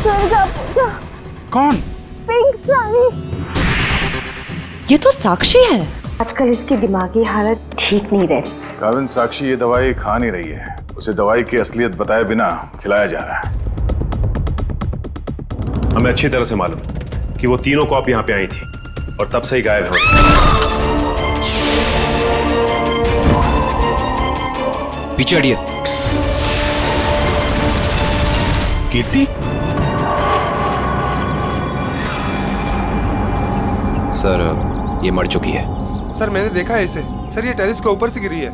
दुर्गा पूजा। कौन? पिंक साड़ी। ये तो साक्षी है। आजकल इसकी दिमागी हालत ठीक नहीं रहती। काविन, साक्षी ये दवाई खा नहीं रही है। उसे दवाई की असलियत बताए बिना खिलाया जा रहा है। हमें अच्छी तरह से मालूम कि वो तीनों कॉप यहाँ पे आई थी और तब से ही गायब है। पीछे हटिए। कीर्ति? सर ये मर चुकी है। सर मैंने देखा है इसे। सर ये टेरेस के ऊपर से गिरी है।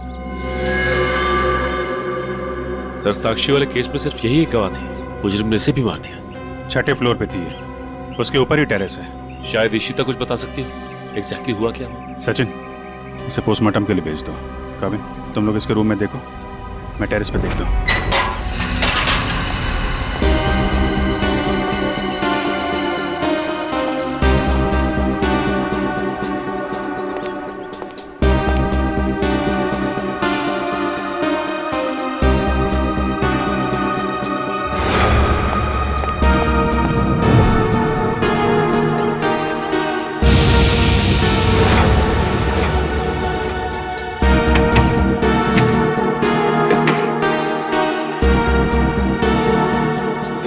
सर साक्षी वाले केस में सिर्फ यही एक गवाह थी। मुजरिम ने इसे भी मार दिया। 6ठे फ्लोर पे थी ये। उसके ऊपर ही टेरेस है। शायद इशिता कुछ बता सकती है एग्जैक्टली हुआ क्या। सचिन, इसे पोस्टमार्टम के लिए भेज दो। काविन, तुम लोग इसके रूम में देखो, मैं टेरेस पे देखता हूँ।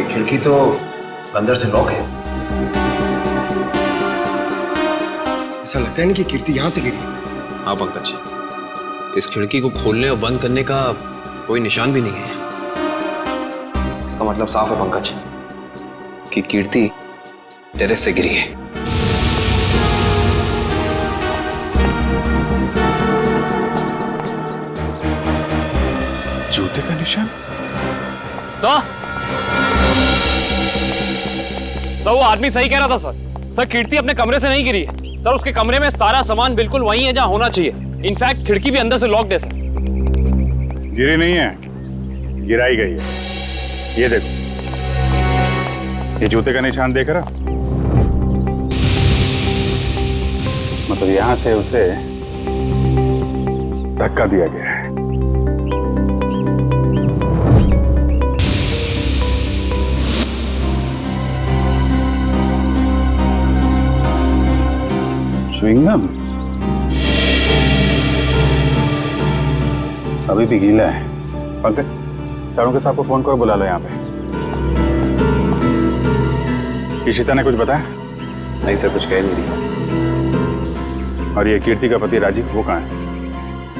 खिड़की तो अंदर से लॉक है। ऐसा लगता है नहीं कि कीर्ति यहाँ से गिरी। हाँ पंकज, इस खिड़की को खोलने और बंद करने का कोई निशान भी नहीं है। इसका मतलब साफ है पंकज कि कीर्ति टेरेस से गिरी है। जूते का निशान? सर वो आदमी सही कह रहा था सर। सर कीर्ति अपने कमरे से नहीं गिरी है सर। उसके कमरे में सारा सामान बिल्कुल वही है जहां होना चाहिए। इनफैक्ट खिड़की भी अंदर से लॉक्ड है सर। गिरी नहीं है, गिराई गई है। ये देखो, ये जूते का निशान देख रहा? मतलब यहां से उसे धक्का दिया गया है। च्युइंगम अभी भी गीला है। पंकज, चारों के साथ को फोन करो, बुला लो यहाँ पे। इशिता ने कुछ बताया? नहीं सर, कुछ कह नहीं रही। और ये कीर्ति का पति राजीव, वो कहाँ है?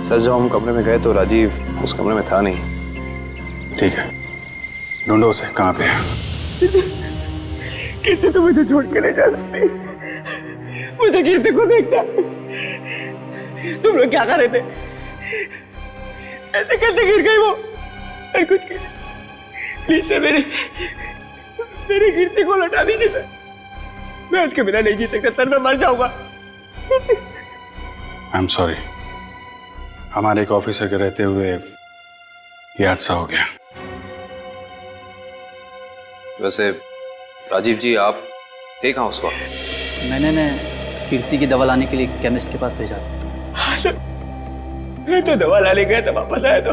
सर जब हम कमरे में गए तो राजीव उस कमरे में था नहीं। ठीक है, ढूंढो उसे, कहाँ पे है? कीर्ति तो मुझे छोड़ के नहीं जा सकती। मुझे कीर्ति को देखना। तुम लोग क्या कर रहे थे? ऐसे कैसे गिर गई वो? कुछ प्लीज सर, मेरी कीर्ति को लौटा दीजिए सर। मैं उसके बिना नहीं जी सकता सर, मैं मर जाऊंगा। आई एम सॉरी, हमारे एक ऑफिसर के रहते हुए ये हादसा हो गया। वैसे राजीव जी आप थे कहाँ उस वक्त? मैंने कीर्ति की दवा लाने के लिए केमिस्ट के पास भेजा था। हाँ सर, मैं तो दवा लाने गया था, वापस आया तो।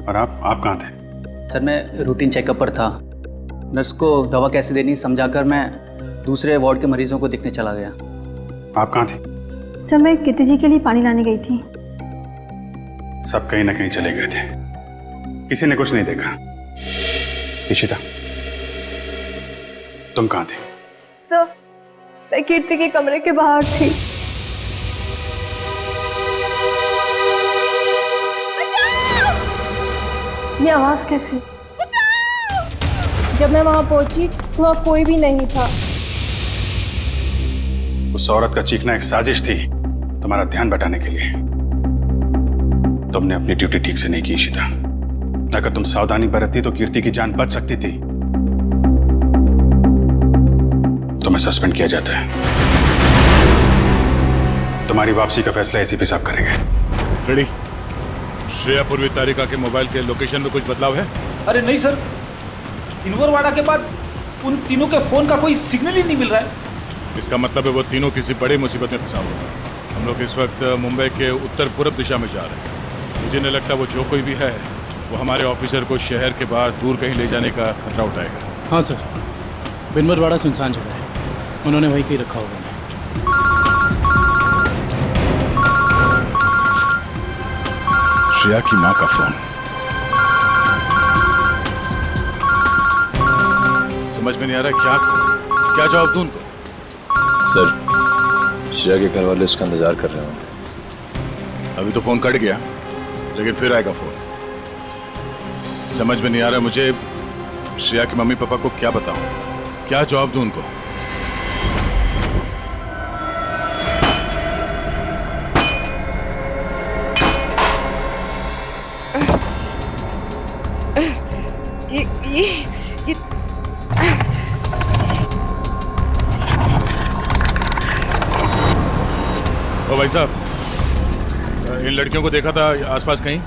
और आप कहाँ थे? सर मैं रूटीन चेकअप पर था। नर्स को दवा कैसे देनी समझाकर मैं दूसरे वार्ड के मरीजों को देखने चला गया। आप कहाँ थे? सर मैं कीर्ति जी के लिए पानी लाने गई थी। सब कहीं ना कहीं चले गए थे, किसी ने कुछ नहीं देखा। इशिता, तुम कहाँ थे? सर मैं कीर्ति के कमरे के बाहर थी। ये आवाज कैसी? जब मैं वहां पहुंची तो वहां कोई भी नहीं था। उस औरत का चीखना एक साजिश थी, तुम्हारा ध्यान बटाने के लिए। तुमने अपनी ड्यूटी ठीक से नहीं की इशिता। अगर तुम सावधानी बरतती तो कीर्ति की जान बच सकती थी। तुम्हें सस्पेंड किया जाता है। तुम्हारी वापसी का फैसला एसीपी साहब करेंगे। रेडी? श्रेया पूर्वी तारिका के मोबाइल के लोकेशन में कुछ बदलाव है? अरे नहीं सर, इनवरवाड़ा के बाद उन तीनों के फोन का कोई सिग्नल ही नहीं मिल रहा है। इसका मतलब है वो तीनों किसी बड़ी मुसीबत में फंसा हुआ है। हम लोग इस वक्त मुंबई के उत्तर पूर्व दिशा में जा रहे हैं। मुझे नहीं लगता वो जो कोई भी है वो हमारे ऑफिसर को शहर के बाहर दूर कहीं ले जाने का खतरा उठाएगा। हाँ सर, बिनवरवाड़ा सुनसान जगह है, उन्होंने वहीं कहीं रखा होगा। श्रेया की माँ का फोन। समझ में नहीं आ रहा क्या करूं, क्या जवाब दूं उनको? सर, श्रेया के घर वाले उसका इंतजार कर रहे होंगे। अभी तो फोन कट गया, लेकिन फिर आएगा फोन। समझ में नहीं आ रहा मुझे श्रेया के मम्मी पापा को क्या बताऊं, क्या जवाब दूं उनको? ये ओ भाई साहब, इन लड़कियों को देखा था आसपास कहीं?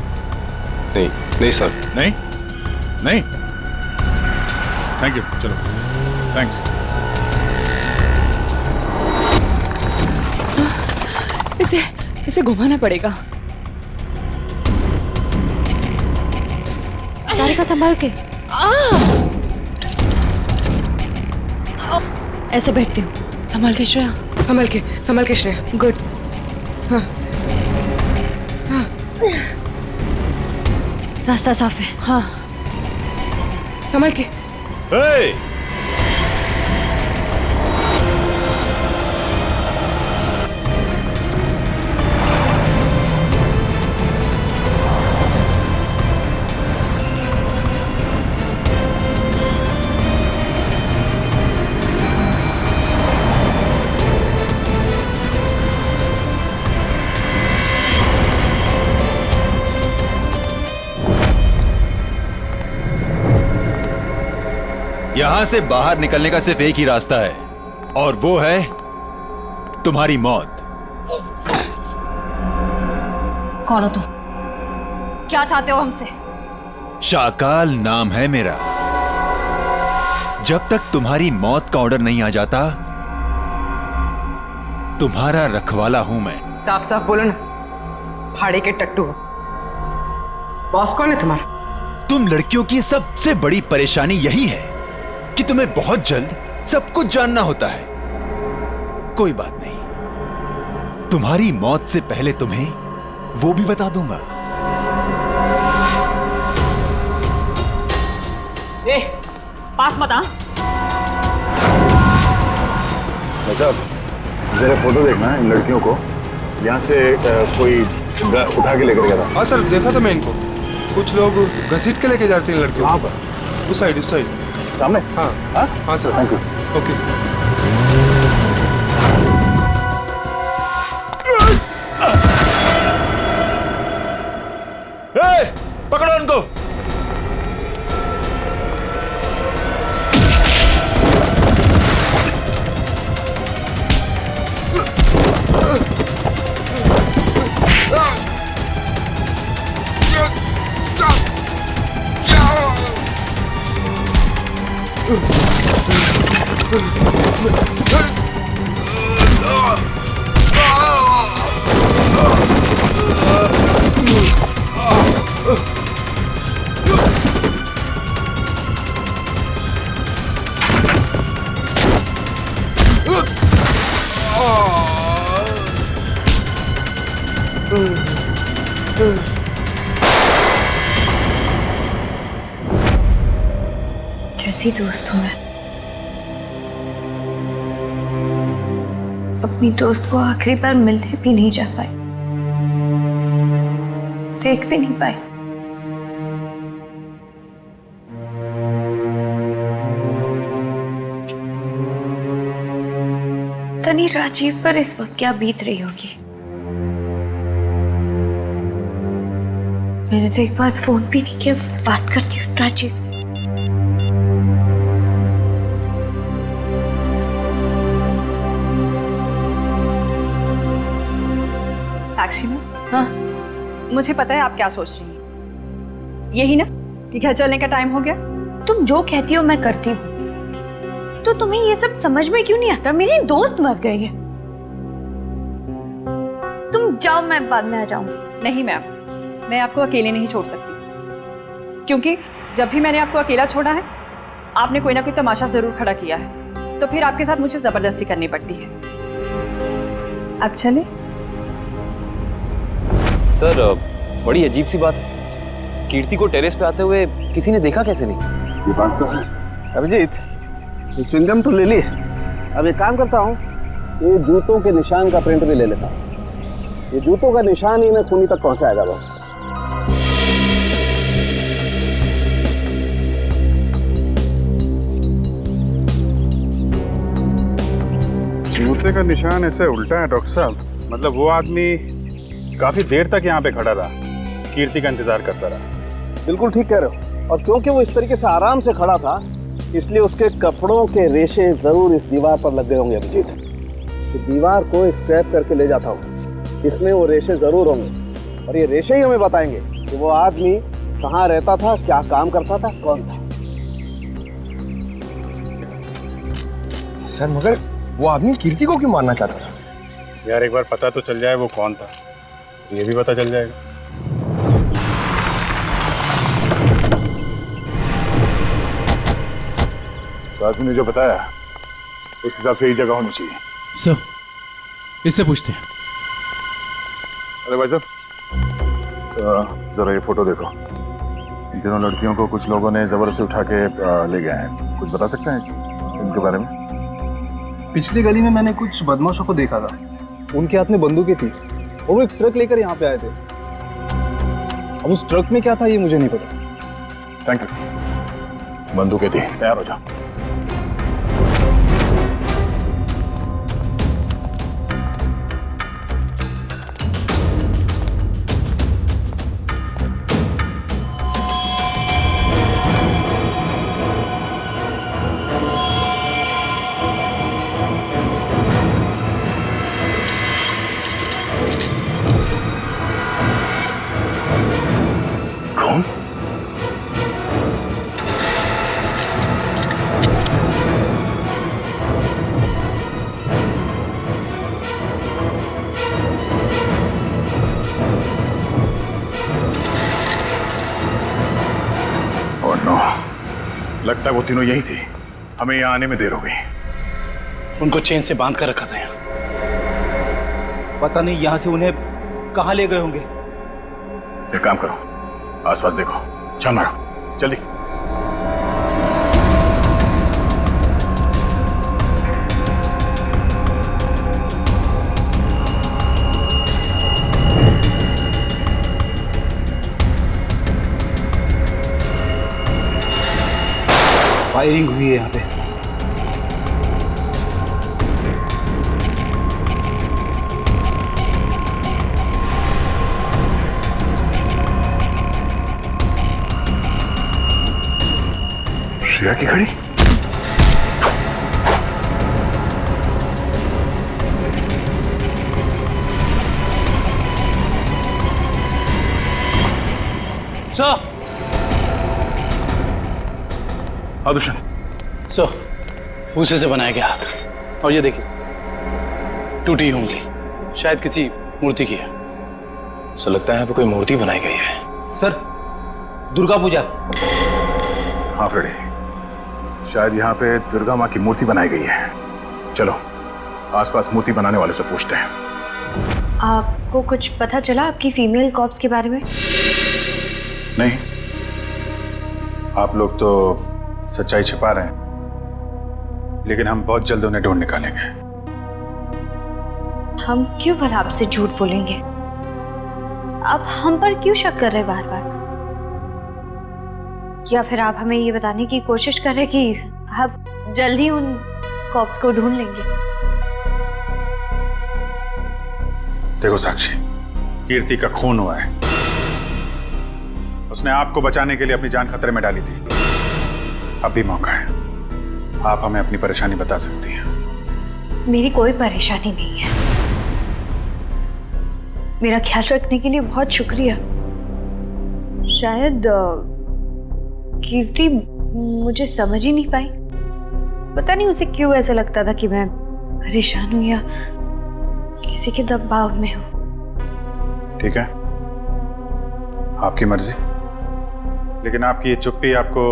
नहीं सर। नहीं नहीं, थैंक यू, चलो थैंक्स। इसे घुमाना पड़ेगा। तारिका संभाल के। ऐसे बैठती हूँ। संभाल के श्रेया। संभाल के श्रेया। गुड। हाँ हाँ, रास्ता साफ है। हाँ, संभाल के। Hey! यहां से बाहर निकलने का सिर्फ एक ही रास्ता है, और वो है तुम्हारी मौत। कौन हो तुम? क्या चाहते हो हमसे? शाकाल नाम है मेरा। जब तक तुम्हारी मौत का ऑर्डर नहीं आ जाता, तुम्हारा रखवाला हूं मैं। साफ साफ बोलो ना, भाड़े के टट्टू हो। बॉस कौन है तुम्हारा? तुम लड़कियों की सबसे बड़ी परेशानी यही है कि तुम्हें बहुत जल्द सब कुछ जानना होता है। कोई बात नहीं, तुम्हारी मौत से पहले तुम्हें वो भी बता दूंगा। ए, पास मत आ। साहब, जरा फोटो देखना इन लड़कियों को। यहाँ से कोई उठा के लेकर गया था। हाँ सर, देखा था मैं इनको। कुछ लोग घसीट के लेके जाते हैं लड़कियों। कहाँ पर? उस साइड सामने। हाँ हाँ सर, थैंक यू। ओके। पकड़ो उनको। कैसी दोस्त हूँ मैं। अपनी दोस्त को आखिरी बार मिलने भी नहीं जा पाई, देख भी नहीं पाई। तनी राजीव पर इस वक्त क्या बीत रही होगी। मैंने तो एक बार फोन भी नहीं किया। बात करती हूँ राजीव से। साक्षी में, हाँ, मुझे पता है आप क्या सोच रही हैं। यही ना कि घर चलने का टाइम हो गया। तुम जो कहती हो मैं करती हूँ, तो तुम्हें ये सब समझ में क्यों नहीं आता? मेरी दोस्त मर गई है। तुम जाओ, मैं बाद में आ जाऊंगी। नहीं मैम, मैं आपको अकेले नहीं छोड़ सकती, क्योंकि जब भी मैंने आपको अकेला छोड़ा है, आपने कोई ना कोई तमाशा जरूर खड़ा किया है, तो फिर आपके साथ मुझे जबरदस्ती करनी पड़ती है। अब चले। सर बड़ी अजीब सी बात है, कीर्ति को टेरेस पे आते हुए किसी ने देखा कैसे नहीं? ये बात तो है। अभिजीत, ये च्युइंगम तो ले ली, अब एक काम करता हूँ, ये जूतों के निशान का प्रिंट भी ले लेता हूँ। ये जूतों का निशान ही मैं खूनी तक पहुंचाएगा बस। जूते का निशान ऐसे उल्टा है डॉक्टर साहब, मतलब वो आदमी काफी देर तक यहाँ पे खड़ा रहा, कीर्ति का इंतजार करता रहा। बिल्कुल ठीक कह रहे हो, और क्योंकि वो इस तरीके से आराम से खड़ा था, इसलिए उसके कपड़ों के रेशे जरूर इस दीवार पर लग गए होंगे अभिजीत। तो दीवार को स्क्रैप करके ले जाता हूँ, इसमें वो रेशे जरूर होंगे, और ये रेशे ही हमें बताएंगे कि वो आदमी कहाँ रहता था, क्या काम करता था, कौन था। सर मगर वो आदमी कीर्ति को क्यों मारना चाहता था? यार एक बार पता तो चल जाए वो कौन था, ये भी पता चल जाएगा। तो आदमी ने जो बताया उस हिसाब से ही जगह होनी चाहिए। सर इससे पूछते हैं। अरे भाई साहब, जरा ये फोटो देखो। इन तीनों लड़कियों को कुछ लोगों ने जबरदस्ती उठा के ले गए हैं, कुछ बता सकते हैं इनके बारे में? पिछली गली में मैंने कुछ बदमाशों को देखा था, उनके हाथ में बंदूकें थी और वो एक ट्रक लेकर यहाँ पे आए थे। अब उस ट्रक में क्या था ये मुझे नहीं पता। Thank you. बंदूकें थी, तैयार हो जाओ। लगता है वो तीनों यही थे, हमें यहाँ आने में देर हो गई। उनको चेन से बांध कर रखा था यहाँ, पता नहीं यहाँ से उन्हें कहाँ ले गए होंगे। एक काम करो, आसपास देखो, छान मारो जल्दी। फायरिंग हुई है यहाँ पे। श्रेया की घड़ी? सर, दुष्यंत। सर, भूसे से बनाया गया हाथ, और ये देखिए टूटी उंगली, शायद किसी मूर्ति की है। सो लगता है यहाँ पे कोई मूर्ति बनाई गई है। सर, दुर्गा पूजा। हाँ फ्रेडी, शायद यहाँ पे दुर्गा माँ की मूर्ति बनाई गई है। चलो आसपास मूर्ति बनाने वाले से पूछते हैं। आपको कुछ पता चला आपकी फीमेल कॉप्स के बारे में? नहीं, आप लोग तो सच्चाई छिपा रहे हैं, लेकिन हम बहुत जल्द उन्हें ढूंढ निकालेंगे। हम क्यों भला आपसे झूठ बोलेंगे? आप हम पर क्यों शक कर रहे बार बार? या फिर आप हमें ये बताने की कोशिश कर रहे कि आप जल्द ही उन कॉप्स को ढूंढ लेंगे? देखो साक्षी, कीर्ति का खून हुआ है, उसने आपको बचाने के लिए अपनी जान खतरे में डाली थी। अब भी मौका है, आप हमें अपनी परेशानी बता सकती हैं। मेरी कोई परेशानी नहीं है। मेरा ख्याल रखने के लिए बहुत शुक्रिया। शायद कीर्ति मुझे समझ ही नहीं पाई। पता नहीं उसे क्यों ऐसा लगता था कि मैं परेशान हूं या किसी के दबाव में हूं। ठीक है, आपकी मर्जी, लेकिन आपकी ये चुप्पी आपको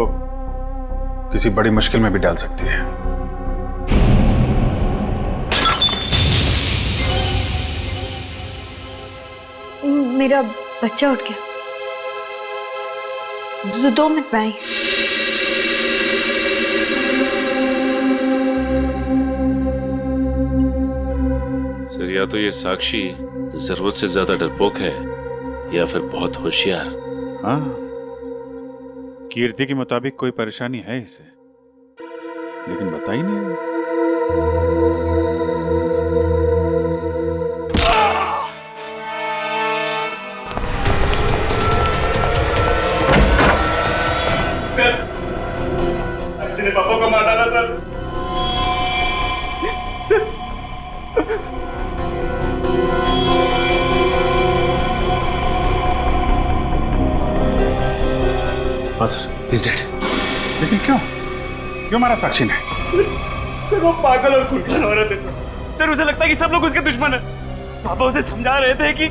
किसी बड़ी मुश्किल में भी डाल सकती है। मेरा बच्चा उठ गया। 2 मिनट में आई। सर, या तो ये साक्षी जरूरत से ज्यादा डरपोक है या फिर बहुत होशियार। हाँ, कीर्ति के मुताबिक कोई परेशानी है इसे, लेकिन बताई नहीं। ने पापा को मार डाला सर। हाँ सर, he's dead। लेकिन क्यों मारा साक्षी ने? सर वो पागल और खूंखार औरत है सर। उसे लगता है कि सब लोग उसके दुश्मन हैं। पापा उसे समझा रहे थे कि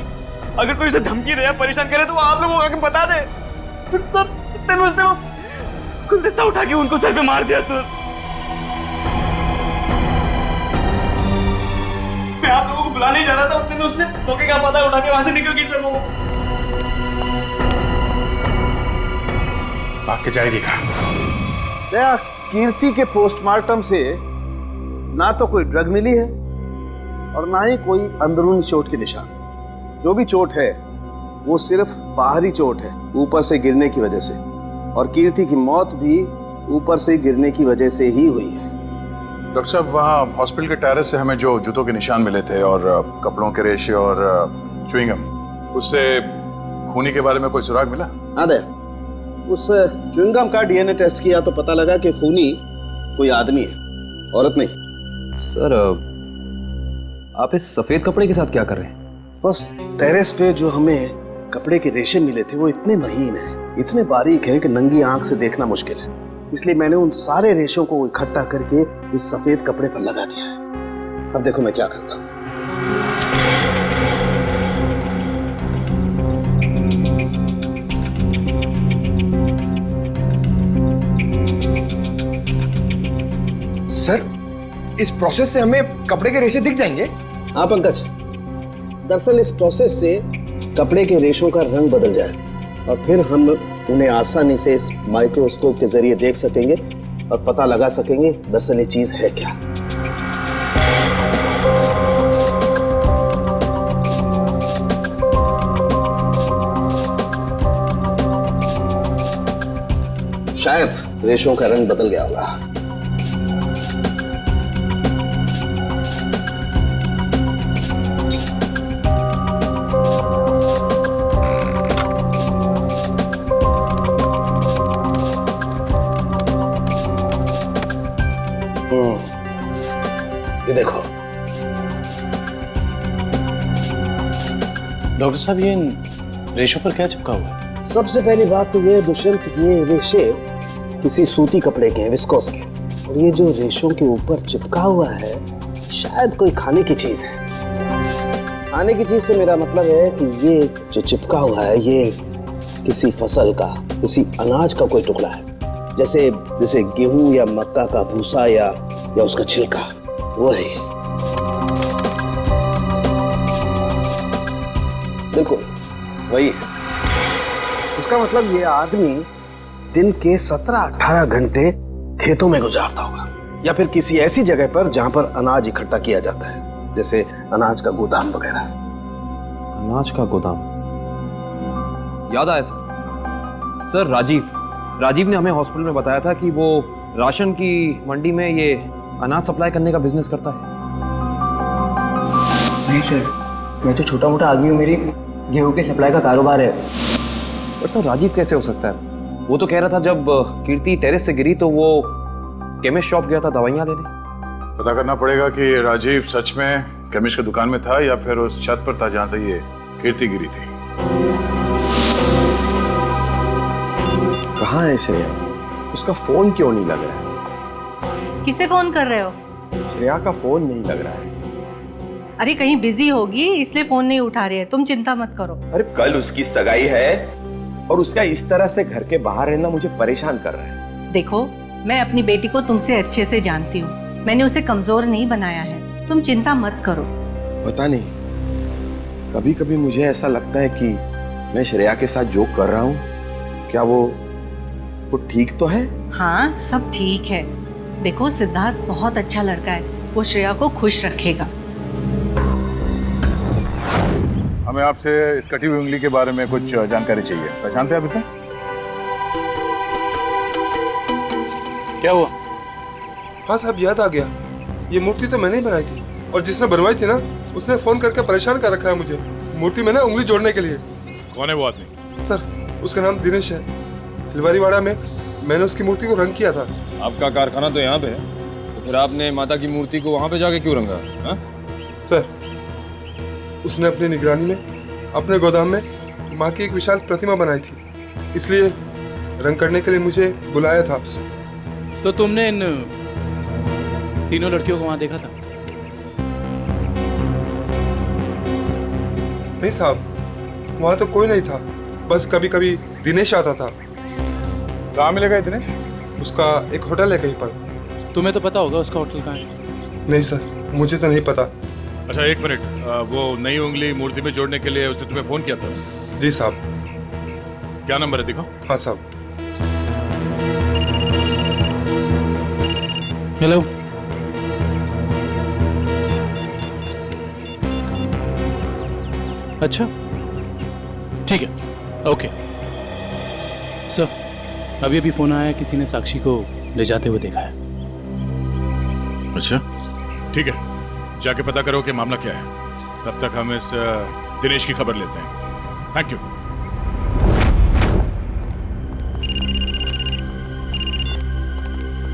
अगर कोई उसे धमकी दे या परेशान करे तो वो आप लोगों को आके बता दे। सर इतने में उसने वो गुलदस्ता उठा के उनको सर पे मार दिया सर। मैं आप लोगों को बुलाने ही जा रहा था, उतने में उसने धोखे का पता उठा के वहां से निकल गई सर। वो भाग के जाएगी कहाँ? कीर्ति के पोस्टमार्टम से ना तो कोई ड्रग मिली है और ना ही कोई अंदरूनी चोट के निशान। जो भी चोट है वो सिर्फ बाहरी चोट है, ऊपर से गिरने की वजह से, और कीर्ति की मौत भी ऊपर से गिरने की वजह से ही हुई है। डॉक्टर साहब, वहाँ हॉस्पिटल के टेरेस से हमें जो जूतों के निशान मिले थे और कपड़ों के रेशे और च्युइंगम, उससे खूनी के बारे में कोई सुराग मिला? हाँ दे, उस च्युइंगम का डीएनए टेस्ट किया तो पता लगा कि खूनी कोई आदमी है, औरत नहीं। सर, आप इस सफेद कपड़े के साथ क्या कर रहे हैं? बस टेरेस पे जो हमें कपड़े के रेशे मिले थे वो इतने महीन हैं, इतने बारीक हैं कि नंगी आंख से देखना मुश्किल है। इसलिए मैंने उन सारे रेशों को इकट्ठा करके इस सफेद कपड़े पर लगा दिया है। अब देखो मैं क्या करता हूँ। सर, इस प्रोसेस से हमें कपड़े के रेशे दिख जाएंगे? हाँ पंकज, दरअसल इस प्रोसेस से कपड़े के रेशों का रंग बदल जाए और फिर हम उन्हें आसानी से इस माइक्रोस्कोप के जरिए देख सकेंगे और पता लगा सकेंगे दरअसल ये चीज है क्या। शायद रेशों का रंग बदल गया होगा। ये देखो डॉक्टर साहब, ये रेशों पर क्या चिपका हुआ है? सबसे पहली बात तो ये दुष्यंत, ये रेशे किसी सूती कपड़े के हैं, विस्कोस के, और ये जो रेशों के ऊपर चिपका हुआ है शायद कोई खाने की चीज है। खाने की चीज से मेरा मतलब है कि ये जो चिपका हुआ है ये किसी फसल का, किसी अनाज का कोई टुकड़ा है, जैसे गेहूं या मक्का का भूसा या उसका छिलका, वो है ये। बिल्कुल वही है। इसका मतलब ये आदमी दिन के 17-18 घंटे खेतों में गुजारता होगा या फिर किसी ऐसी जगह पर जहां पर अनाज इकट्ठा किया जाता है, जैसे अनाज का गोदाम वगैरह। अनाज का गोदाम, याद आया सर, राजीव ने हमें हॉस्पिटल में बताया था कि वो राशन की मंडी में ये अनाज सप्लाई करने का बिजनेस करता है। नहीं सर, मैं तो छोटा मोटा आदमी हूँ, मेरी गेहूं के सप्लाई का कारोबार है। पर सर, राजीव कैसे हो सकता है? वो तो कह रहा था जब कीर्ति टेरेस से गिरी तो वो केमिस्ट शॉप गया था दवाइयाँ लेने। पता करना पड़ेगा कि राजीव सच में केमिस्ट की दुकान में था या फिर उस छत पर था जहां से ये कीर्ति गिरी थी। कहाँ है श्रेया? उसका फोन क्यों नहीं लग रहा है? किसे फोन कर रहे हो? श्रेया का फोन नहीं लग रहा है। अरे कहीं बिजी होगी इसलिए फोन नहीं उठा रही है, तुम चिंता मत करो। अरे कल उसकी सगाई है और उसका इस तरह से घर के बाहर रहना मुझे परेशान कर रहा है। देखो, मैं अपनी बेटी को तुमसे अच्छे से जानती हूँ, मैंने उसे कमजोर नहीं बनाया है, तुम चिंता मत करो। पता नहीं, कभी कभी मुझे ऐसा लगता है कि मैं श्रेया के साथ जो कर रहा हूँ, क्या वो ठीक तो है? हाँ, सब ठीक है। देखो, सिद्धार्थ बहुत अच्छा लड़का है, वो श्रेया को खुश रखेगा। हमें आपसे इस कटी हुई उंगली के बारे में कुछ जानकारी चाहिए। पहचानते हैं आप इसे? क्या हुआ? हाँ साहब, याद आ गया। ये मूर्ति तो मैंने ही बनाई थी, और जिसने बनवाई थी ना, उसने फोन करके परेशान कर रखा है मुझे मूर्ति में ना उंगली जोड़ने के लिए। कौन है वो आदमी? सर, उसका नाम दिनेश है। फुलवारीवाड़ा में मैंने उसकी मूर्ति को रंग किया था। आपका कारखाना तो यहाँ पे है, तो फिर आपने माता की मूर्ति को वहाँ पे जाके क्यों रंगा? हाँ? सर, उसने अपनी निगरानी में अपने गोदाम में माँ की एक विशाल प्रतिमा बनाई थी, इसलिए रंग करने के लिए मुझे बुलाया था। तो तुमने इन तीनों लड़कियों को वहाँ देखा था? नहीं साहब, वहाँ तो कोई नहीं था, बस कभी कभी दिनेश आता था। कहाँ मिलेगा दिनेश? उसका एक होटल है कहीं पर। तुम्हें तो पता होगा उसका होटल कहाँ है? नहीं सर, मुझे तो नहीं पता। अच्छा एक मिनट, वो नई उंगली मूर्ति में जोड़ने के लिए उसने तुम्हें फोन किया था? जी साहब। क्या नंबर है, दिखाओ। हाँ साहब। हेलो, अच्छा ठीक है, ओके सर। अभी अभी फोन आया, किसी ने साक्षी को ले जाते हुए देखा है। अच्छा ठीक है, जाके पता करो कि मामला क्या है। तब तक हम इस दिनेश की खबर लेते हैं। Thank you.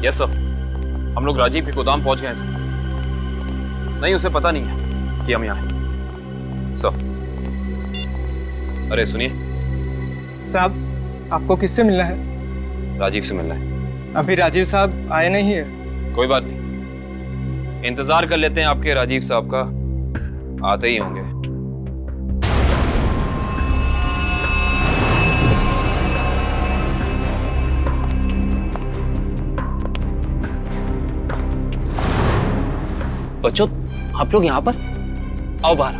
यस सर, हम लोग राजीव के गोदाम पहुंच गए हैं सर। नहीं, उसे पता नहीं है कि हम यहाँ हैं सर। अरे सुनिए साहब, आपको किससे मिलना है? राजीव से मिलना है। अभी राजीव साहब आए नहीं है। कोई बात नहीं, इंतजार कर लेते हैं आपके राजीव साहब का, आते ही होंगे। बच्चों, आप लोग यहाँ पर आओ बाहर।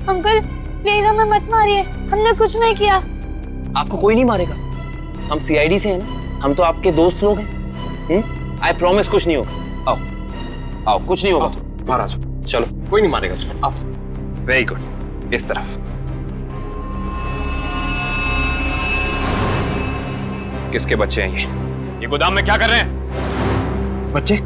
अंकल प्लीज हमें मत मारिए, हमने कुछ नहीं किया। आपको कोई नहीं मारेगा, हम सीआईडी से हैं ना, हम तो आपके दोस्त लोग हैं। आई प्रॉमिस कुछ नहीं होगा। आओ आओ, कुछ नहीं होगा। बाहर आ जाओ। चलो, कोई नहीं मारेगा। चलो आप। वेरी गुड, इस तरफ। किसके बच्चे हैं ये गोदाम में क्या कर रहे हैं? बच्चे?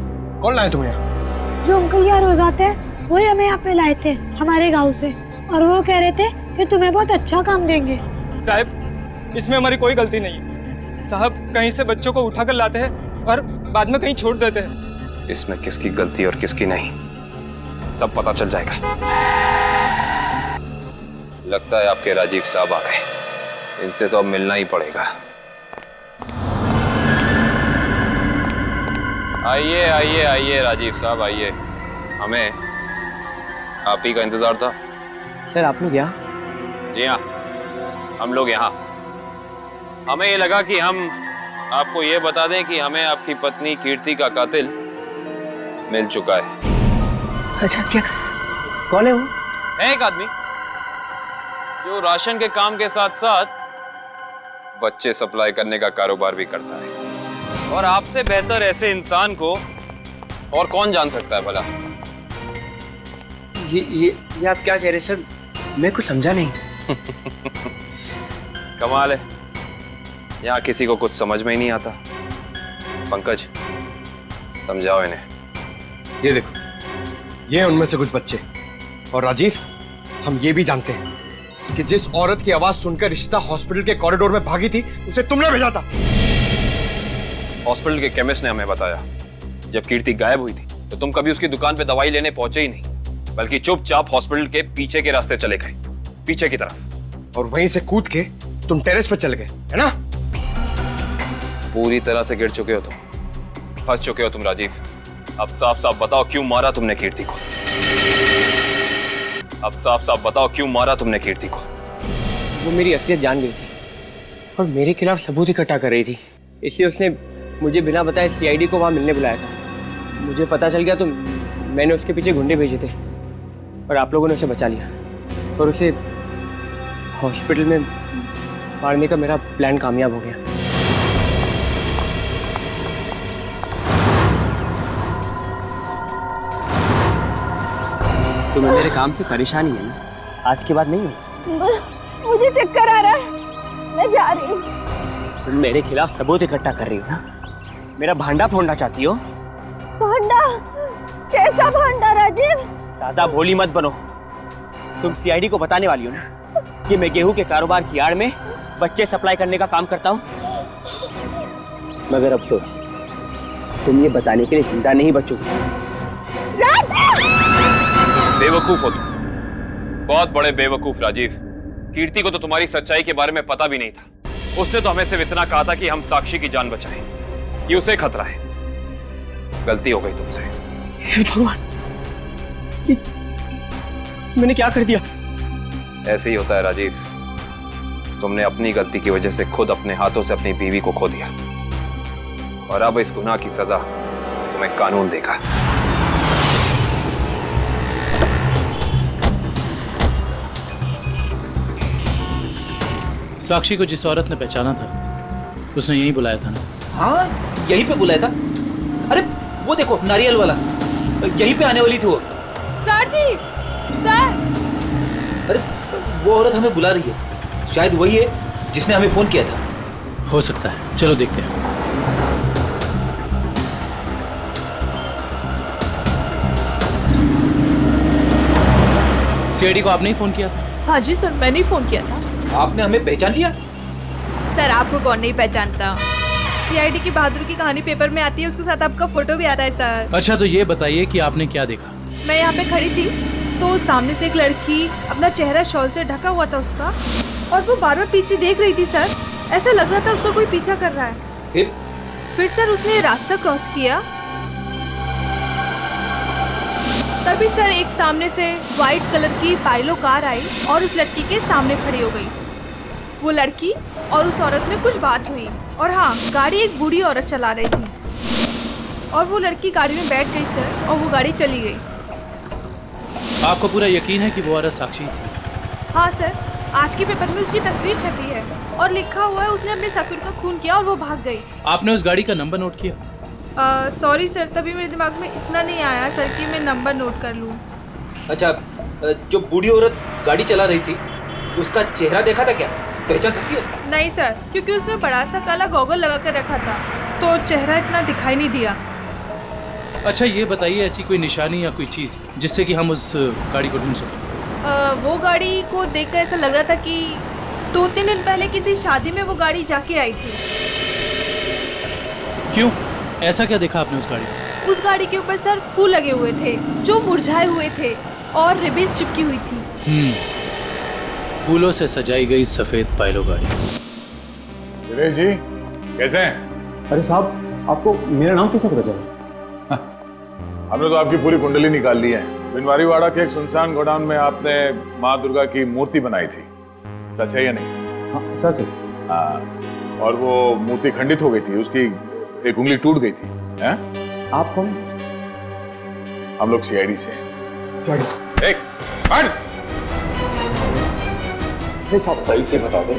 कौन लाए तुम्हें यहाँ? जो अंकल यहाँ रोज आते हैं, वही हमें यहाँ पे लाए थे हमारे गांव से, और वो कह रहे थे कि तुम्हें बहुत अच्छा काम देंगे। साहब, इसमें हमारी कोई गलती नहीं है। साहब कहीं से बच्चों को उठाकर लाते हैं और बाद में कहीं छोड़ देते हैं। इसमें किसकी गलती और किसकी नहीं, सब पता चल जाएगा। लगता है आपके राजीव साहब आ गए, इनसे तो अब मिलना ही पड़ेगा। आइए आइए आइए राजीव साहब, आइए। हमें आप ही का इंतजार था। सर आप लोग यहाँ? जी हाँ, हम लोग यहाँ। हमें ये लगा कि हम आपको ये बता दें कि हमें आपकी पत्नी कीर्ति का कातिल मिल चुका है। अच्छा, क्या? कौन है वो? है एक आदमी जो राशन के काम के साथ साथ बच्चे सप्लाई करने का कारोबार भी करता है, और आपसे बेहतर ऐसे इंसान को और कौन जान सकता है भला? ये आप क्या कह रहे हैं सर? मैं कुछ समझा नहीं। कमाल है, यहाँ किसी को कुछ समझ में ही नहीं आता। पंकज, समझाओ इन्हें। ये देखो, ये हैं उनमें से कुछ बच्चे। और राजीव, हम ये भी जानते हैं कि जिस औरत की आवाज सुनकर रिश्ता हॉस्पिटल के कॉरिडोर में भागी थी, उसे तुमने भेजा था। हॉस्पिटल के केमिस्ट ने हमें बताया, जब कीर्ति गायब हुई थी तो तुम कभी उसकी दुकान पे दवाई लेने पहुंचे ही नहीं, बल्कि चुपचाप हॉस्पिटल के पीछे के रास्ते चले गए, पीछे की तरफ। और वहीं से कूद के तुम टेरेस पर चल गए, है ना? पूरी तरह से गिर चुके हो तुम, फंस चुके हो तुम राजीव। अब साफ साफ बताओ क्यों मारा तुमने कीर्ति को? अब साफ साफ बताओ क्यों मारा तुमने कीर्ति को? वो मेरी असलियत जान गई थी और मेरे खिलाफ सबूत इकट्ठा कर रही थी, इसलिए उसने मुझे बिना बताए सीआईडी को वहाँ मिलने बुलाया था। मुझे पता चल गया तो मैंने उसके पीछे गुंडे भेजे थे और आप लोगों ने उसे बचा लिया और उसे हॉस्पिटल में मारने का मेरा प्लान कामयाब हो गया। तुम्हें मेरे काम से परेशानी है ना? आज के बाद नहीं है? मुझे चक्कर आ रहा है, मैं जा रही हूँ। तुम मेरे खिलाफ सबूत इकट्ठा कर रही हो ना? मेरा भांडा फोड़ना चाहती हो? भांडा? कैसा भांडा राजीव? ज्यादा भोली मत बनो। तुम सीआईडी को बताने वाली हो ना कि मैं गेहूं के कारोबार की आड़ में बच्चे सप्लाई करने का काम करता हूँ? मगर अफसोस, तुम ये बताने के लिए जिंदा नहीं बचोगे। बेवकूफ हो तुम, बहुत बड़े बेवकूफ राजीव। कीर्ति को तो तुम्हारी सच्चाई के बारे में पता भी नहीं था। उसने तो हमें सिर्फ इतना कहा था कि हम साक्षी की जान बचाएं। ये उसे खतरा है। गलती हो गई तुमसे। हे भगवान, मैंने क्या कर दिया? ऐसे ही होता है राजीव। तुमने अपनी गलती की वजह से खुद अपने हाथों से अपनी बीवी को खो दिया और अब इस गुनाह की सजा तुम्हें कानून देगा। साक्षी को जिस औरत ने पहचाना था उसने यहीं बुलाया था ना? हाँ, यहीं पे बुलाया था। अरे वो देखो, नारियल वाला, यहीं पे आने वाली थी वो। सर जी, सर। अरे वो औरत हमें बुला रही है, शायद वही है जिसने हमें फोन किया था। हो सकता है, चलो देखते हैं। सीआईडी को आपने ही फोन किया था? हाँ जी सर, मैंने ही फोन किया था। आपने हमें पहचान लिया? सर आपको कौन नहीं पहचानता? सीआईडी की बहादुर की कहानी पेपर में आती है, उसके साथ आपका फोटो भी आता है सर। अच्छा तो ये बताइए कि आपने क्या देखा? मैं यहाँ पे खड़ी थी तो सामने से एक लड़की, अपना चेहरा शॉल से ढका हुआ था उसका, और वो बार बार पीछे देख रही थी सर। ऐसा लग रहा था उसको कोई पीछा कर रहा है। फिर सर उसने रास्ता क्रॉस किया, तभी सर एक सामने से व्हाइट कलर की पाइलो कार आई और उस लड़की के सामने खड़ी हो गई। वो लड़की और उस औरत में कुछ बात हुई और हाँ, गाड़ी एक बूढ़ी औरत चला रही थी और वो लड़की गाड़ी में बैठ गई सर और वो गाड़ी चली गई। आपको पूरा यकीन है कि वो औरत साक्षी? हाँ सर, आज के पेपर में उसकी तस्वीर छपी है और लिखा हुआ है उसने अपने ससुर का खून किया और वो भाग गई। आपने उस गाड़ी का नंबर नोट किया? सॉरी सर, तभी मेरे दिमाग में इतना नहीं आया सर कि मैं नंबर नोट कर लूँ। अच्छा, जो बूढ़ी औरत गाड़ी चला रही थी उसका चेहरा देखा था क्या? पहचान सकती हो? नहीं सर, क्योंकि उसने बड़ा सा काला गॉगल लगा कर रखा था तो चेहरा इतना दिखाई नहीं दिया। अच्छा ये बताइए, ऐसी कोई निशानी या कोई चीज़ जिससे कि हम उस गाड़ी को ढूंढ सकें? वो गाड़ी को देखकर ऐसा लग रहा था कि 2-3 दिन पहले किसी शादी में वो गाड़ी जाके आई थी। क्यों? ऐसा क्या देखा आपने उस गाड़ी में? उस गाड़ी के ऊपर सर फूल लगे हुए थे जो मुरझाए हुए थे और रिबन्स चिपकी हुई थी। फूलों से सजाई गई सफेद पाइलो गाड़ी। सुरेश जी कैसे हैं? अरे साहब, आपको मेरा नाम कैसे पता चला? हमने तो आपकी पूरी कुंडली निकाल ली है। बिनवारीवाड़ा के एक सुनसान गोडाउन में आपने माँ दुर्गा की मूर्ति बनाई थी, सच है या नहीं? हाँ सच है। हाँ, और वो मूर्ति खंडित हो गई थी, उसकी एक उंगली टूट गई थी। हैं? आप कौन? हम लोग सीआईडी से हैं। सही से बता दे,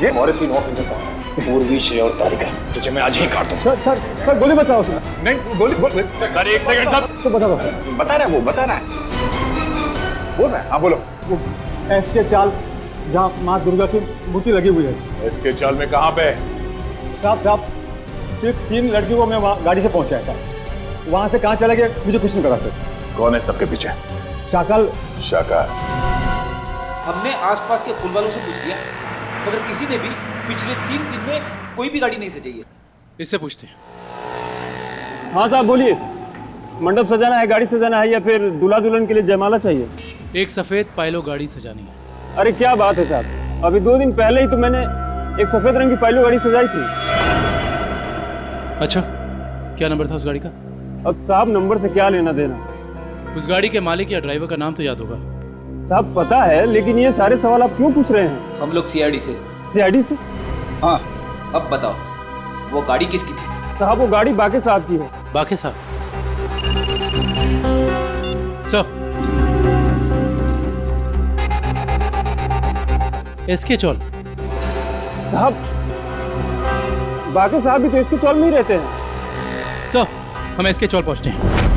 ये हमारे 3 ऑफिसर कौन है? पूर्वी, श्रेया और तारिका। तुझे मैं आज ही काट दूं। सर गोली बचाओ उसने। नहीं गोली बोल। सर एक सेकंड सर। बता रहा है वो, बता रहा है। बोल रहा है, हाँ बोलो। वो एसके चाल जहाँ माँ दुर्गा की मूर्ति लगी हुई है। एसके चाल में कहाँ पे? साहब सिर्फ 3 लड़कियों को मैं वहाँ गाड़ी से पहुँचाया था। वहाँ से कहाँ चला गया मुझे कुछ नहीं पता सर। कौन है सबके पीछे? शाकाल। हमने आसपास के फूल वालों से पूछ लिया, मगर किसी ने भी पिछले 3 दिन में कोई भी गाड़ी नहीं सजाई है। इससे पूछते हैं। हाँ साहब बोलिए, मंडप सजाना है, गाड़ी सजाना है या फिर दूल्हा दुल्हन के लिए जयमाला चाहिए? एक सफेद पाइलो गाड़ी सजानी है। अरे क्या बात है साहब, अभी 2 दिन पहले ही तो मैंने एक सफेद रंग की पाइलो गाड़ी सजाई थी। अच्छा, क्या नंबर था उस गाड़ी का? अब साहब नंबर से क्या लेना देना? उस गाड़ी के मालिक या ड्राइवर का नाम तो याद होगा? साहब पता है, लेकिन ये सारे सवाल आप क्यों पूछ रहे हैं? हम लोग सीआईडी से। सीआईडी से? हाँ, अब बताओ वो गाड़ी किसकी थी? साहब वो गाड़ी बाकी साहब की है। बाकी साहब सर, इसके चौल साहब बाकी साहब भी तो इसके चौल में ही रहते हैं। सर, हम इसके चौल पहुंचते हैं।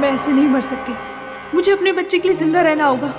ऐसे नहीं मर सकती, मुझे अपने बच्चे के लिए जिंदा रहना होगा।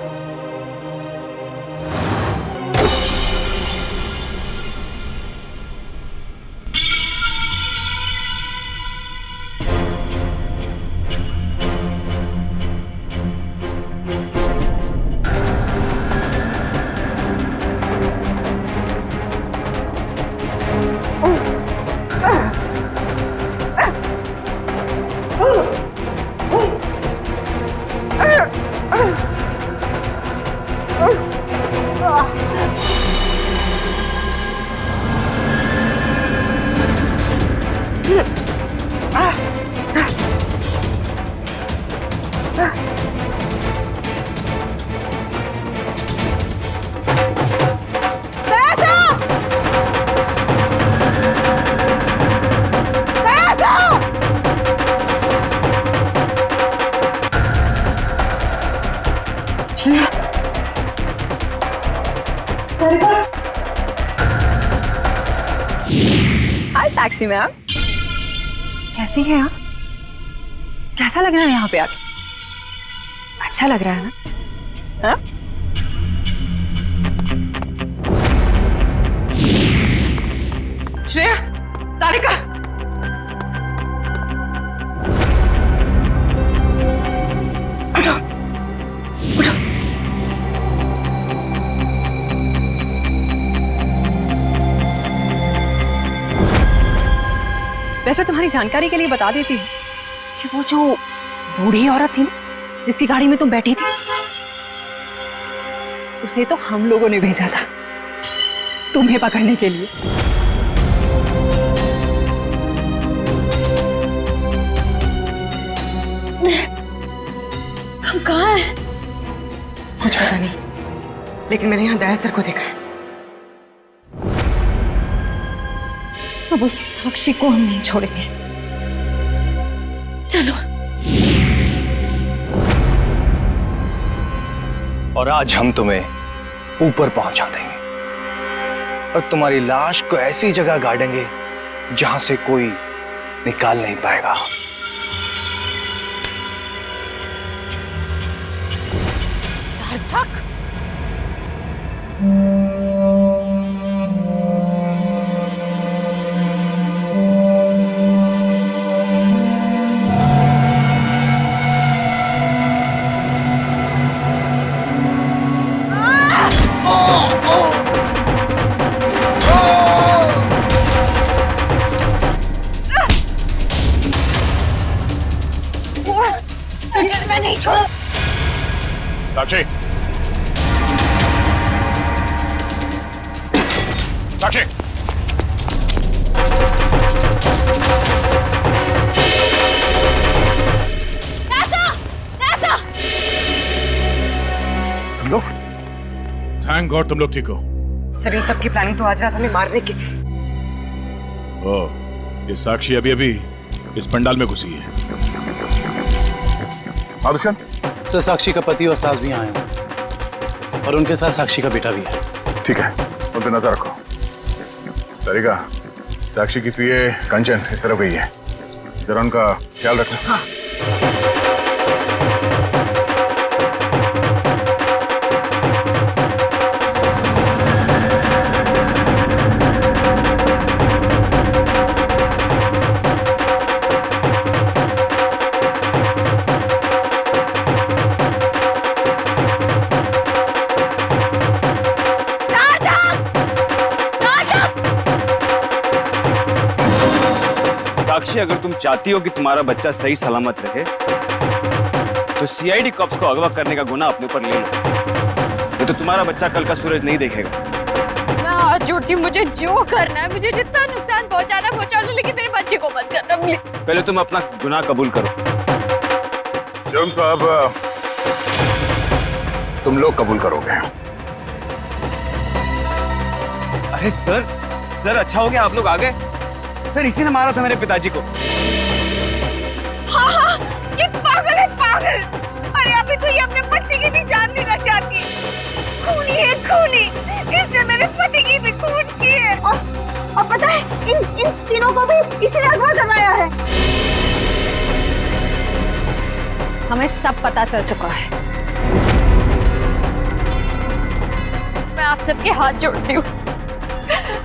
हाय साक्षी मैम, कैसी हैं आप? कैसा लग रहा है यहाँ पे आके? अच्छा लग रहा है ना? हाँ? श्रेया, तारिका, उठो, उठो। वैसे तुम्हारी जानकारी के लिए बता देती हूँ कि वो जो बूढ़ी औरत थी ना, जिसकी गाड़ी में तुम बैठी थी, उसे तो हम लोगों ने भेजा था तुम्हें पकड़ने के लिए। हम कहाँ हैं? कुछ पता नहीं, लेकिन मैंने यहाँ दया सर को देखा है। अब उस साक्षी को हम नहीं छोड़ेंगे। चलो। और आज हम तुम्हें ऊपर पहुंचा देंगे और तुम्हारी लाश को ऐसी जगह गाड़ेंगे जहां से कोई निकाल नहीं पाएगा। सार्थक, तुझे मैं नहीं छोड़। साक्षी, साक्षी, तुम लोग? थैंक गॉड तुम लोग ठीक हो। सर, इन सब की प्लानिंग तो आज रात हमें मारने की थी। ओह, ये साक्षी अभी अभी इस पंडाल में घुसी है। आदुशन? सर, साक्षी का पति और सास भी आए हैं और उनके साथ साक्षी का बेटा भी है। ठीक है, उन पे नजर रखो। सरिका, साक्षी की पीए कंचन इस तरफ गई है, जरा उनका ख्याल रखना। हाँ। साक्षी, अगर तुम चाहती हो कि तुम्हारा बच्चा सही सलामत रहे तो सीआईडी कॉप्स को अगवा करने का गुनाह अपने ऊपर ले लो, नहीं तो तुम्हारा बच्चा कल का सूरज नहीं देखेगा। मैं हाथ जोड़ती हूँ, मुझे जो करना है, मुझे जितना नुकसान पहुंचाना पहुंचा लो, लेकिन मेरे बच्चे को मत करना प्लीज। पहले तुम अपना गुनाह कबूल करो। जुर्म तो अब तुम लोग कबूल करोगे। अरे सर, अच्छा हो गया आप लोग आ गए। सर, इसी ने मारा था मेरे पिताजी को। हाँ, ये पागल है, पागल। अरे अभी तो ये अपने बच्चे की भी जान लेना चाहती है। खूनी है, खूनी। इसने मेरे पति की भी खून की है। और पता है, इन तीनों को भी इसी ने अगवा करवाया है। हमें सब पता चल चुका है। मैं आप सबके हाथ जोड़ती हूँ,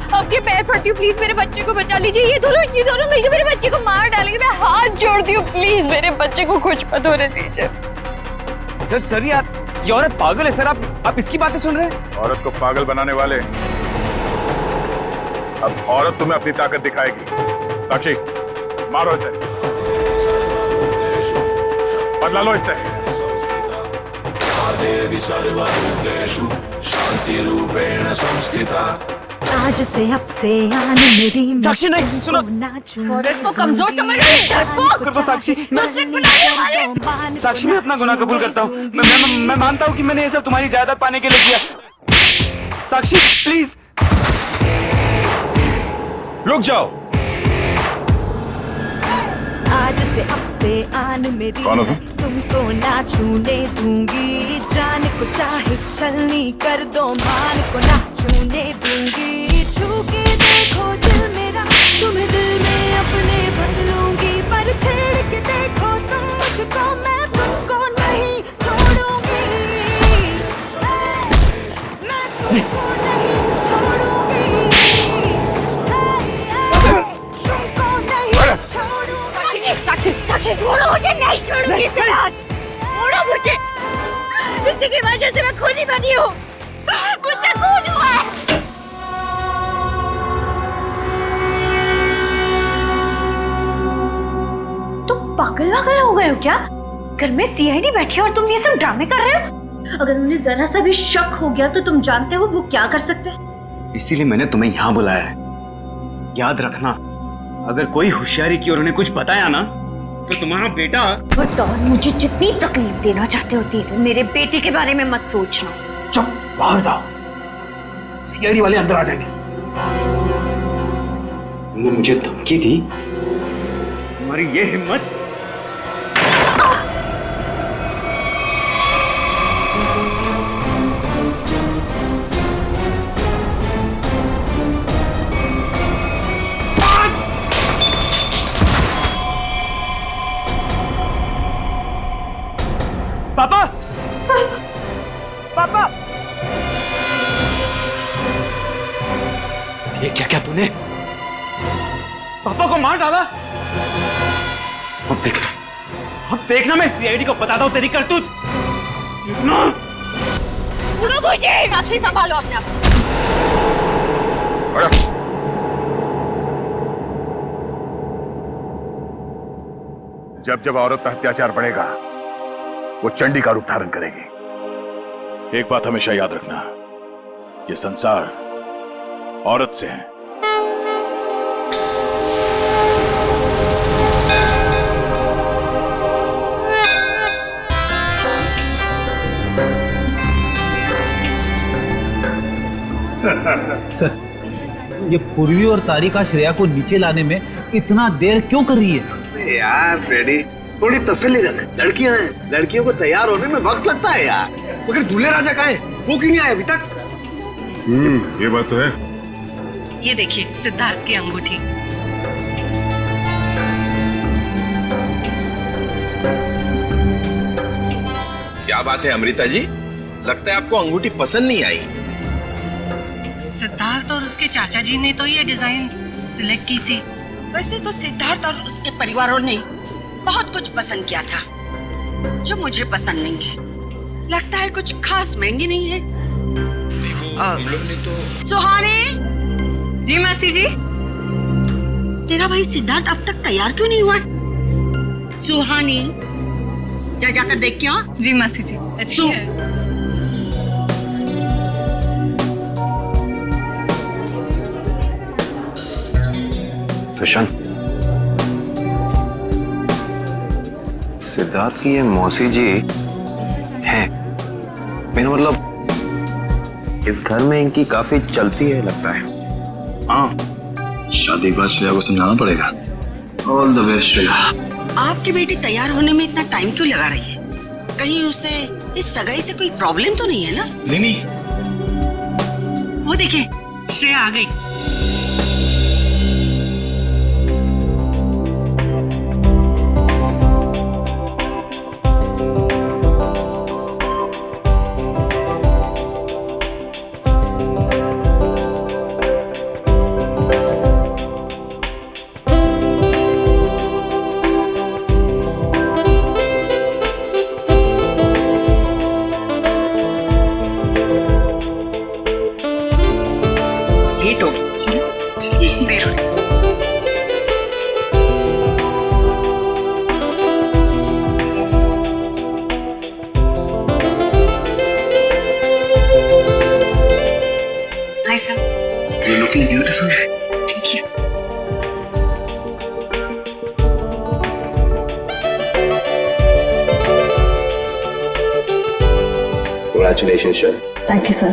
आपके पैर पड़ती हूँ, प्लीज मेरे बच्चे को बचा लीजिए। ये दोनों मिलकर मेरे बच्चे को मार डालेंगे। मैं हाथ जोड़ती हूँ, प्लीज मेरे बच्चे को कुछ मत होने दीजिए। सर, ये औरत पागल है। सर, आप इसकी बातें सुन रहे हैं? औरत को पागल बनाने वाले, अब औरत तुम्हें अपनी ताकत दिखाएगी। साक्षी, मारो इसे, बदला लो इससे। शांति रूपेण संस्थिता, आज से अब से आने मेरी साक्षी नहीं, सुनो। औरत को कमजोर समझ रही है, डरपोक। साक्षी, साक्षी, मैं अपना गुनाह कबूल करता हूँ। मैं मानता हूँ कि मैंने ये सब तुम्हारी जायदाद पाने के लिए किया। साक्षी, प्लीज रुक जाओ। आज से अब से आन मेरी तुमको ना छूने दूंगी। जान को चाहे चलनी कर दो, मान को ना छूने दूंगी। छू के देखो दिल मेरा, तुम्हें दिल में अपने भर लूंगी। पर छेड़ के देखो तुम मुझको, मैं तुमको नहीं छोड़ूंगी। मैं तुमको नहीं छोड़ूंगी। तुमको नहीं छोड़ूंगी। साक्षी, छोड़ो मुझे, नहीं छोड़ूंगी इसे रात। छोड़ो मुझे, इसी की वजह से मैं खूनी बनी हूँ। मुझसे खून हुआ है। तुम पागल हो गए हो क्या? घर में सीआईडी बैठी है और तुम ये सब ड्रामे कर रहे हो? अगर उन्हें जरा सा भी शक हो गया तो तुम जानते हो वो क्या कर सकते हैं। इसीलिए मैंने तुम्हें यहाँ बुलाया है। याद रखना, अगर कोई होशियारी की और उन्हें कुछ बताया ना तो तुम्हारा बेटा। और मुझे जितनी तकलीफ देना चाहते हो दे दो, मेरे बेटे के बारे में मत सोचना। चुप, बाहर जाओ, सीआईडी वाले अंदर आ जाएंगे। तुमने मुझे धमकी दी? तुम्हारी ये हिम्मत पापा पापा ये क्या क्या तूने? पापा को मार डाला। अब देख, अब देखना मैं सीआईडी को बताता हूँ तेरी करतूत। साक्षी संभालो अपने आप। जब जब औरत पर अत्याचार बढ़ेगा वो चंडी का रूप धारण करेगी। एक बात हमेशा याद रखना, ये संसार औरत से है। सर, ये पूर्वी और तारिका श्रेया को नीचे लाने में इतना देर क्यों कर रही है? यार फ्रेडी, थोड़ी तसल्ली रख। लड़कियां हैं, लड़कियों को तैयार होने में वक्त लगता है यार। मगर दूल्हे राजा कहाँ हैं? वो क्यों नहीं आए अभी तक? ये बात तो है। ये देखिए सिद्धार्थ की अंगूठी। क्या बात है अमृता जी, लगता है आपको अंगूठी पसंद नहीं आई। सिद्धार्थ और उसके चाचा जी ने तो ये डिजाइन सिलेक्ट की थी। वैसे तो सिद्धार्थ और उसके परिवारों ने बहुत कुछ पसंद किया था जो मुझे पसंद नहीं है। लगता है कुछ खास महंगी नहीं है। हम लोग ने तो सुहानी। जी मासी जी। तेरा भाई सिद्धार्थ अब तक तैयार क्यों नहीं हुआ? सुहानी, जा जाकर देख क्या? जी मासी जी। दुष्यंत, सिद्धार्थ की ये मौसी जी हैं। मेरा मतलब इस घर में इनकी काफी चलती है लगता है। हाँ, शादी के बाद श्रेया को समझाना पड़ेगा। All the best Shreya. आपकी बेटी तैयार होने में इतना टाइम क्यों लगा रही है? कहीं उसे इस सगाई से कोई प्रॉब्लम तो नहीं है ना? नहीं। वो देखिए श्रेया आ गई। You're looking beautiful. Thank you. Congratulations, sir. Thank you sir.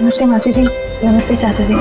नमस्ते मासी जी। नमस्ते चाचा जी।